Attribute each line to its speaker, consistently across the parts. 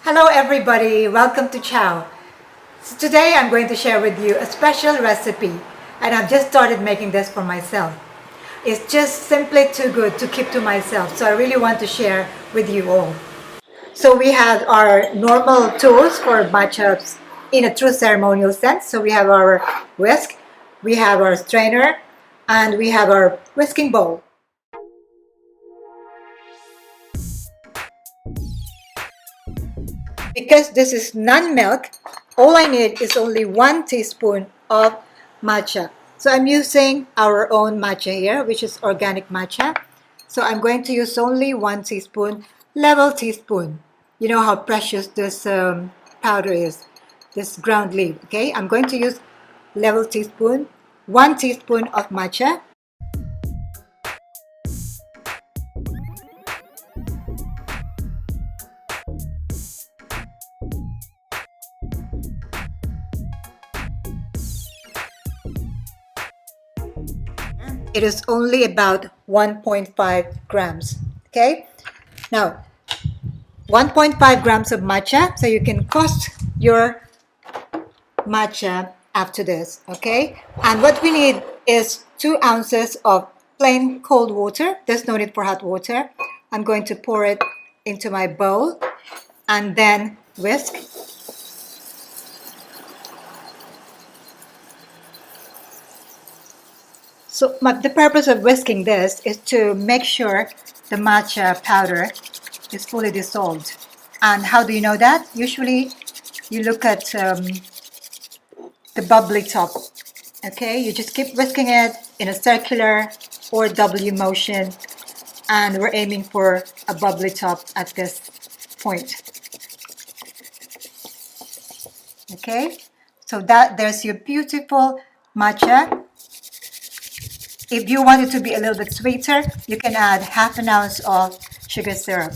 Speaker 1: Hello everybody, welcome to Chao. So today I'm going to share with you a special recipe and I've just started making this for myself. It's just simply too good to keep to myself, so I really want to share with you all. So we have our normal tools for matchups in a true ceremonial sense. So we have our whisk, we have our strainer, and we have our whisking bowl. Because this is non-milk, all I need is only 1 teaspoon of matcha. So I'm using our own matcha here, which is organic matcha. So I'm going to use only 1 teaspoon, level teaspoon. You know how precious this powder is, this ground leaf, okay? I'm going to use level teaspoon, 1 teaspoon of matcha. It is only about 1.5 grams, okay? Now, 1.5 grams of matcha, so you can cost your matcha after this, okay? And what we need is 2 ounces of plain cold water. There's no need for hot water. I'm going to pour it into my bowl and then whisk. So the purpose of whisking this is to make sure the matcha powder is fully dissolved. And how do you know that? Usually you look at the bubbly top. Okay, you just keep whisking it in a circular or W motion, and we're aiming for a bubbly top at this point. Okay, so there's your beautiful matcha. If you want it to be a little bit sweeter, you can add half an ounce of sugar syrup.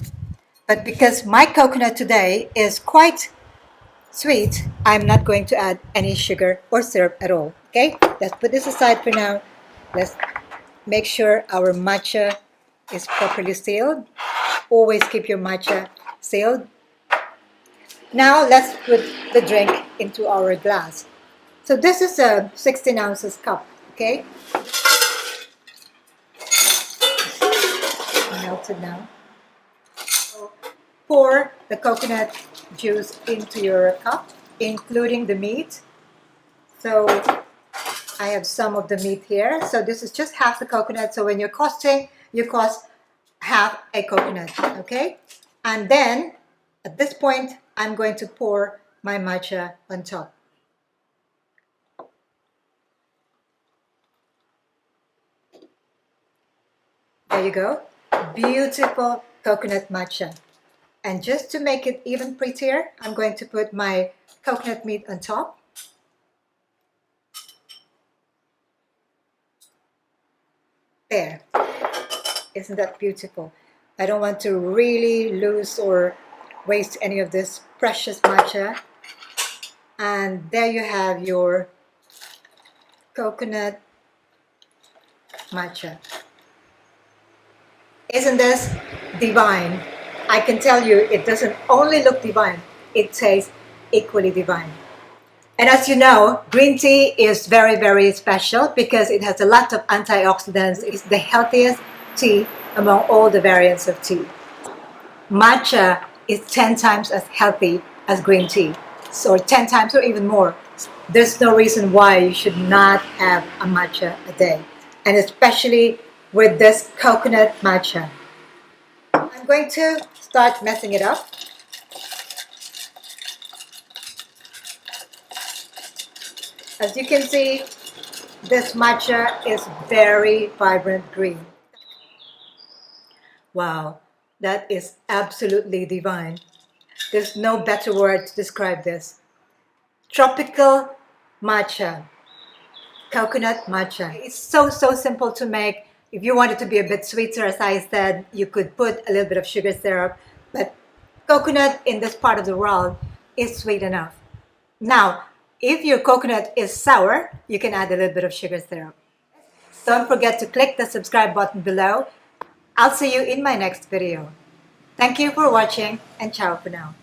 Speaker 1: But because my coconut today is quite sweet, I'm not going to add any sugar or syrup at all. Okay, let's put this aside for now. Let's make sure our matcha is properly sealed. Always keep your matcha sealed. Now let's put the drink into our glass. So this is a 16 ounces cup, okay? Melted now. So pour the coconut juice into your cup, including the meat. So I have some of the meat here. So this is just half the coconut. So when you're costing, you cost half a coconut, okay? And then at this point, I'm going to pour my matcha on top. There you go. Beautiful coconut matcha. And just to make it even prettier, I'm going to put my coconut meat on top. There. Isn't that beautiful? I don't want to really lose or waste any of this precious matcha. And there you have your coconut matcha. Isn't this divine? I can tell you it doesn't only look divine, it tastes equally divine. And as you know, green tea is very, very special because it has a lot of antioxidants. It's the healthiest tea among all the variants of tea. Matcha is 10 times as healthy as green tea, so 10 times or even more. There's no reason why you should not have a matcha a day, and especially with this coconut matcha. I'm going to start messing it up. As you can see, this matcha is very vibrant green. Wow, that is absolutely divine. There's no better word to describe this. Tropical matcha, coconut matcha. It's so simple to make. If you want it to be a bit sweeter, as I said, you could put a little bit of sugar syrup, but coconut in this part of the world is sweet enough. Now, if your coconut is sour, you can add a little bit of sugar syrup. Don't forget to click the subscribe button below. I'll see you in my next video. Thank you for watching, and ciao for now.